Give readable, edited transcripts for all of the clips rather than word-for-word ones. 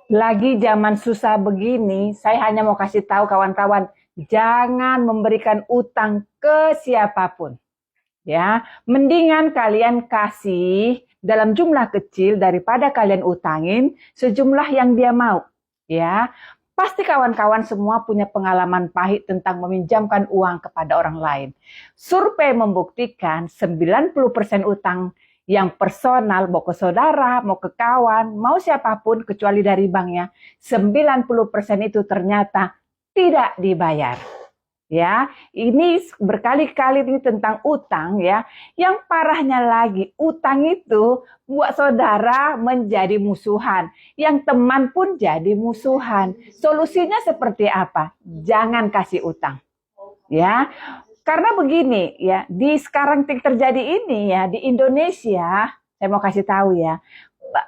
Lagi zaman susah begini, saya hanya mau kasih tahu kawan-kawan, jangan memberikan utang ke siapapun. Ya, mendingan kalian kasih dalam jumlah kecil daripada kalian utangin sejumlah yang dia mau. Ya, pasti kawan-kawan semua punya pengalaman pahit tentang meminjamkan uang kepada orang lain. Survei membuktikan 90% utang yang personal, mau ke saudara, mau ke kawan, mau siapapun kecuali dari banknya, 90% itu ternyata tidak dibayar. Ya, ini berkali-kali ini tentang utang ya. Yang parahnya lagi, utang itu buat saudara menjadi musuhan. Yang teman pun jadi musuhan. Solusinya seperti apa? Jangan kasih utang. Ya, karena begini ya, di sekarang terjadi ini ya di Indonesia, saya mau kasih tahu ya,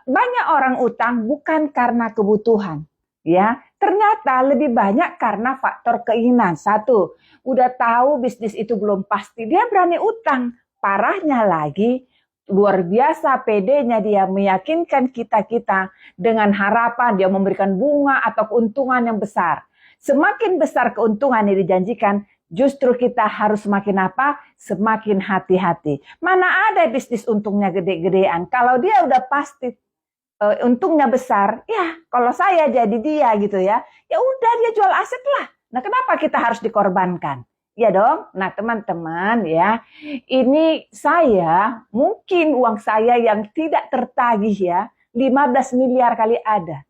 banyak orang utang bukan karena kebutuhan. Ya, ternyata lebih banyak karena faktor keinginan. Satu, udah tahu bisnis itu belum pasti, dia berani utang. Parahnya lagi, luar biasa PD-nya dia meyakinkan kita-kita dengan harapan dia memberikan bunga atau keuntungan yang besar. Semakin besar keuntungan yang dijanjikan, justru kita harus semakin apa? Semakin hati-hati. Mana ada bisnis untungnya gede-gedean. Kalau dia udah pasti untungnya besar, ya kalau saya jadi dia gitu ya, ya udah dia jual aset lah. Nah kenapa kita harus dikorbankan? Ya dong. Nah teman-teman ya, ini saya mungkin uang saya yang tidak tertagih ya, 15 miliar kali ada.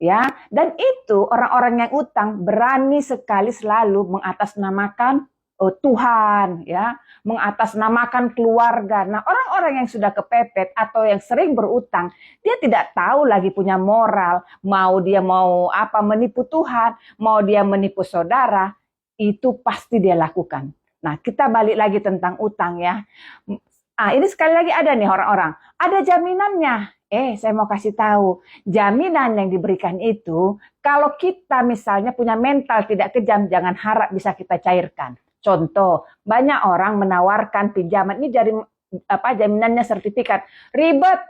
Ya, dan itu orang-orang yang utang berani sekali selalu mengatasnamakan Tuhan, ya, mengatasnamakan keluarga. Nah, orang-orang yang sudah kepepet atau yang sering berutang, dia tidak tahu lagi punya moral, mau apa menipu Tuhan, mau dia menipu saudara, itu pasti dia lakukan. Nah, kita balik lagi tentang utang ya. Ini sekali lagi ada nih orang-orang, ada jaminannya. Saya mau kasih tahu, jaminan yang diberikan itu, kalau kita misalnya punya mental tidak kejam, jangan harap bisa kita cairkan. Contoh, banyak orang menawarkan pinjaman ini dari jaminannya sertifikat, ribet,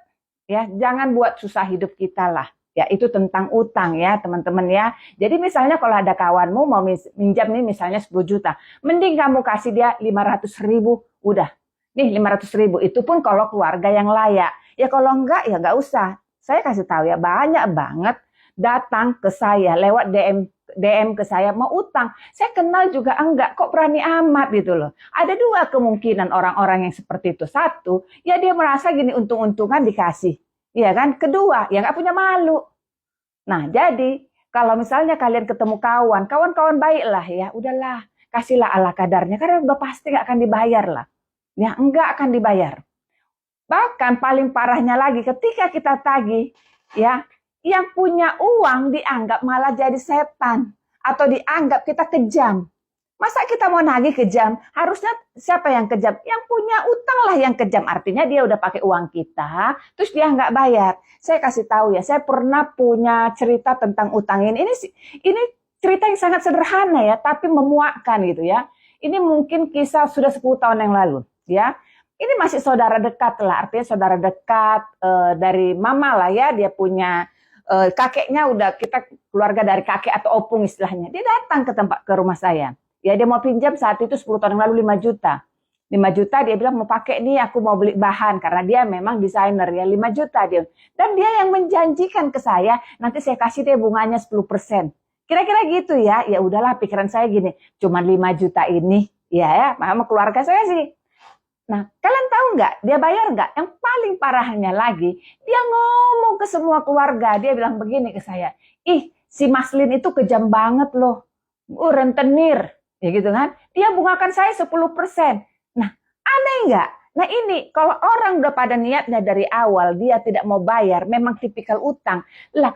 ya jangan buat susah hidup kita lah. Ya itu tentang utang ya teman-teman ya. Jadi misalnya kalau ada kawanmu mau minjam nih misalnya 10 juta, mending kamu kasih dia 500.000, udah. Nih 500.000, itu pun kalau keluarga yang layak. Ya kalau enggak, ya enggak usah. Saya kasih tahu ya, banyak banget datang ke saya lewat DM ke saya mau utang. Saya kenal juga enggak, kok berani amat gitu loh. Ada dua kemungkinan orang-orang yang seperti itu. Satu, ya dia merasa gini untung-untungan dikasih. Iya kan? Kedua, ya enggak punya malu. Nah, jadi kalau misalnya kalian ketemu kawan-kawan baik lah ya, udahlah, kasihlah ala kadarnya. Karena udah pasti enggak akan dibayar lah. Ya, enggak akan dibayar. Bahkan paling parahnya lagi ketika kita tagih, ya, yang punya uang dianggap malah jadi setan atau dianggap kita kejam. Masa kita mau nagih kejam? Harusnya siapa yang kejam? Yang punya utang lah yang kejam. Artinya dia udah pakai uang kita, terus dia nggak bayar. Saya kasih tahu ya, saya pernah punya cerita tentang utang ini. Ini cerita yang sangat sederhana ya, tapi memuakkan gitu ya. Ini mungkin kisah sudah 10 tahun yang lalu, ya. Ini masih saudara dekat lah, artinya saudara dekat dari mama lah ya, dia punya kakeknya udah kita keluarga dari kakek atau opung istilahnya. Dia datang ke rumah saya. Ya dia mau pinjam saat itu 10 tahun yang lalu 5 juta. 5 juta dia bilang mau pakai nih, aku mau beli bahan karena dia memang desainer ya, 5 juta dia. Dan dia yang menjanjikan ke saya, nanti saya kasih dia bunganya 10%. Kira-kira gitu ya. Ya udahlah pikiran saya gini, cuma 5 juta ini ya sama keluarga saya sih. Nah, kalian tahu nggak? Dia bayar nggak? Yang paling parahnya lagi, dia ngomong ke semua keluarga. Dia bilang begini ke saya, ih, si Maslin itu kejam banget loh. Rentenir. Ya gitu kan. Dia bungakan saya 10%. Nah, aneh nggak? Nah ini, kalau orang udah pada niatnya dari awal, dia tidak mau bayar, memang tipikal utang. Lah,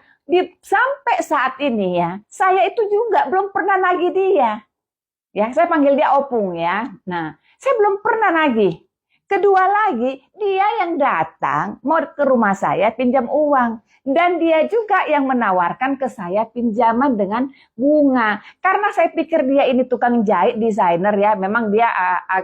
sampai saat ini ya, saya itu juga belum pernah nagih dia. Ya, saya panggil dia opung ya. Nah, saya belum pernah nagih. Kedua lagi, dia yang datang mau ke rumah saya pinjam uang. Dan dia juga yang menawarkan ke saya pinjaman dengan bunga. Karena saya pikir dia ini tukang jahit, desainer ya. Memang dia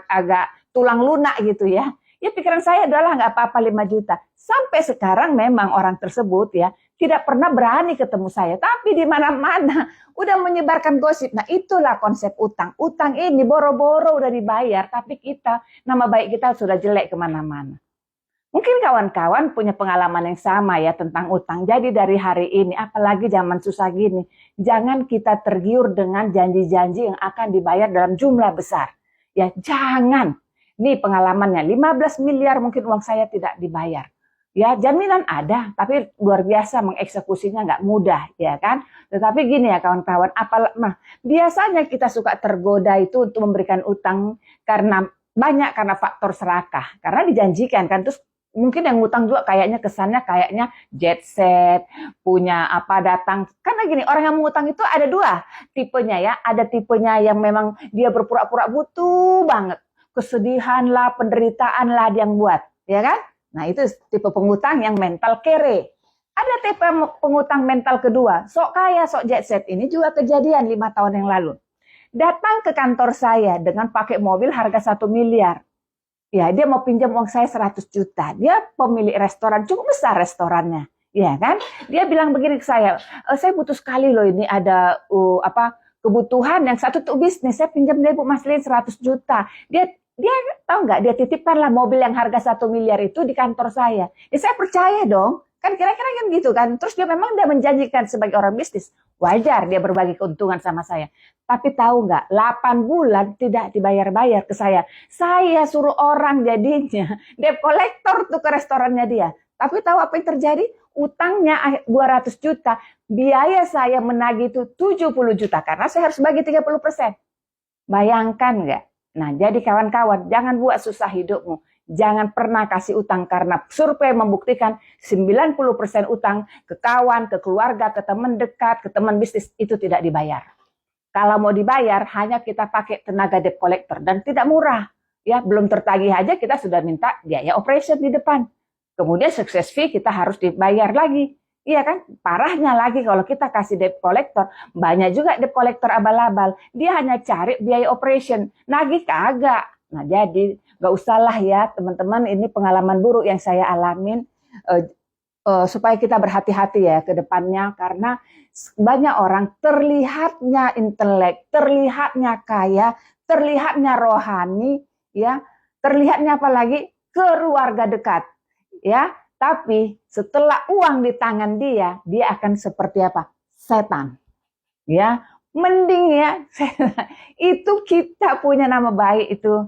agak tulang lunak gitu ya. Ya pikiran saya adalah nggak apa-apa 5 juta. Sampai sekarang memang orang tersebut ya tidak pernah berani ketemu saya, tapi di mana-mana udah menyebarkan gosip. Nah, itulah konsep utang. Utang ini boro-boro udah dibayar, tapi kita, nama baik kita sudah jelek kemana-mana. Mungkin kawan-kawan punya pengalaman yang sama ya tentang utang. Jadi dari hari ini, apalagi zaman susah gini, jangan kita tergiur dengan janji-janji yang akan dibayar dalam jumlah besar. Ya jangan. Ini pengalamannya, 15 miliar mungkin uang saya tidak dibayar. Ya jaminan ada, tapi luar biasa mengeksekusinya nggak mudah, ya kan? Tetapi gini ya kawan-kawan, biasanya kita suka tergoda itu untuk memberikan utang karena faktor serakah, karena dijanjikan kan, terus mungkin yang ngutang juga kayaknya kesannya kayaknya jet set, punya apa datang. Karena gini, orang yang mengutang itu ada dua tipenya ya. Ada tipenya yang memang dia berpura-pura butuh banget. Kesedihan lah, penderitaan lah dia yang buat. Ya kan? Nah itu tipe pengutang yang mental kere. Ada tipe pengutang mental kedua. Sok kaya, sok jet set. Ini juga kejadian 5 tahun yang lalu. Datang ke kantor saya dengan pakai mobil harga 1 miliar. Ya, dia mau pinjam uang saya 100 juta. Dia pemilik restoran, cukup besar restorannya. Ya kan? Dia bilang begini ke saya butuh sekali loh ini ada kebutuhan yang satu untuk bisnis. Saya pinjam dia Bu Maslin 100 juta. Dia tahu nggak? Dia titipkanlah mobil yang harga 1 miliar itu di kantor saya. Ya saya percaya dong. Kan kira-kira kan gitu kan. Terus dia menjanjikan sebagai orang bisnis. Wajar dia berbagi keuntungan sama saya. Tapi tahu nggak, 8 bulan tidak dibayar-bayar ke saya. Saya suruh orang jadinya debt collector tuh ke restorannya dia. Tapi tahu apa yang terjadi? Utangnya 200 juta. Biaya saya menagih itu 70 juta. Karena saya harus bagi 30%. Bayangkan nggak? Nah jadi kawan-kawan, jangan buat susah hidupmu. Jangan pernah kasih utang karena survei membuktikan 90% utang ke kawan, ke keluarga, ke teman dekat, ke teman bisnis itu tidak dibayar. Kalau mau dibayar hanya kita pakai tenaga debt collector dan tidak murah. Ya, belum tertagih aja kita sudah minta biaya operation di depan. Kemudian success fee kita harus dibayar lagi. Iya kan? Parahnya lagi kalau kita kasih debt collector, banyak juga debt collector abal-abal. Dia hanya cari biaya operation, nagih kagak. Nah, jadi gak usahlah ya teman-teman, ini pengalaman buruk yang saya alamin, supaya kita berhati-hati ya ke depannya, karena banyak orang terlihatnya intelek, terlihatnya kaya, terlihatnya rohani, ya, terlihatnya apalagi keluarga dekat, ya, tapi setelah uang di tangan dia akan seperti apa? Setan, ya. Mending ya, itu kita punya nama baik itu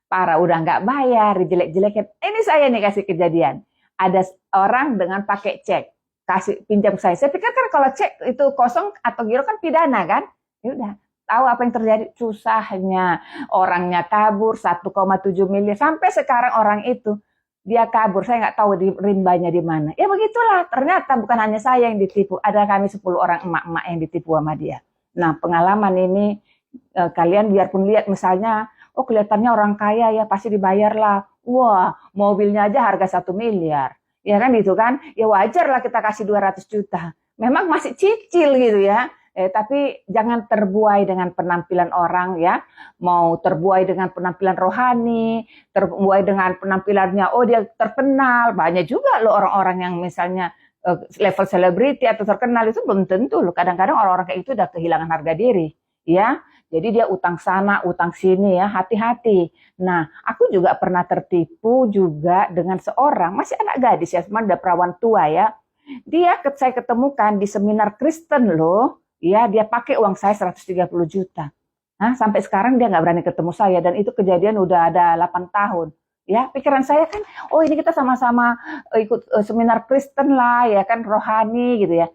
parah, udah nggak bayar, dijelek-jelekin. Ini saya nih kasih kejadian. Ada orang dengan pakai cek, kasih pinjam saya. Saya pikir kan kalau cek itu kosong atau giro kan pidana kan? Ya udah, tahu apa yang terjadi? Susahnya orangnya kabur 1,7 miliar. Sampai sekarang orang itu dia kabur. Saya nggak tahu di rimbanya di mana. Ya begitulah. Ternyata bukan hanya saya yang ditipu. Ada kami 10 orang emak-emak yang ditipu sama dia. Nah, pengalaman ini kalian biarpun lihat misalnya, oh kelihatannya orang kaya ya, pasti dibayar lah. Wah, mobilnya aja harga 1 miliar. Ya kan gitu kan? Ya wajar lah kita kasih 200 juta. Memang masih cicil gitu ya. Tapi jangan terbuai dengan penampilan orang ya. Mau terbuai dengan penampilan rohani, terbuai dengan penampilannya, oh dia terkenal. Banyak juga loh orang-orang yang misalnya level selebriti atau terkenal itu belum tentu loh. Kadang-kadang orang-orang kayak itu udah kehilangan harga diri, ya. Jadi dia utang sana, utang sini ya, hati-hati. Nah, aku juga pernah tertipu juga dengan seorang, masih anak gadis ya, cuma udah perawan tua ya. Saya ketemukan di seminar Kristen loh, ya, dia pakai uang saya 130 juta. Nah, sampai sekarang dia nggak berani ketemu saya dan itu kejadian udah ada 8 tahun. Ya, pikiran saya kan, oh ini kita sama-sama ikut seminar Kristen lah, ya kan, rohani gitu ya.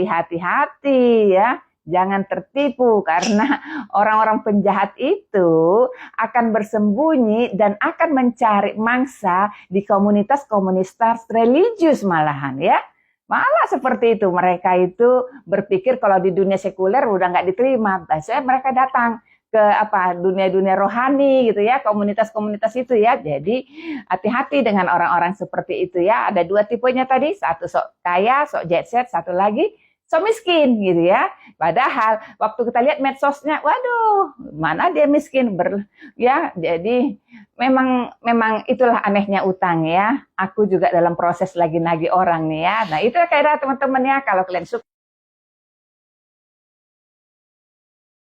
Hati-hati ya, jangan tertipu karena orang-orang penjahat itu akan bersembunyi dan akan mencari mangsa di komunitas-komunitas religius malahan ya. Malah seperti itu, mereka itu berpikir kalau di dunia sekuler udah nggak diterima, biasanya mereka datang ke dunia-dunia rohani gitu ya, komunitas-komunitas itu ya. Jadi hati-hati dengan orang-orang seperti itu ya. Ada 2 tipenya tadi, satu sok kaya, sok jet set, satu lagi so miskin gitu ya. Padahal waktu kita lihat medsosnya, waduh, mana dia miskin ya. Jadi memang itulah anehnya utang ya. Aku juga dalam proses lagi nagih orang nih ya. Nah, itu kaidah teman-teman ya, kalau kalian suka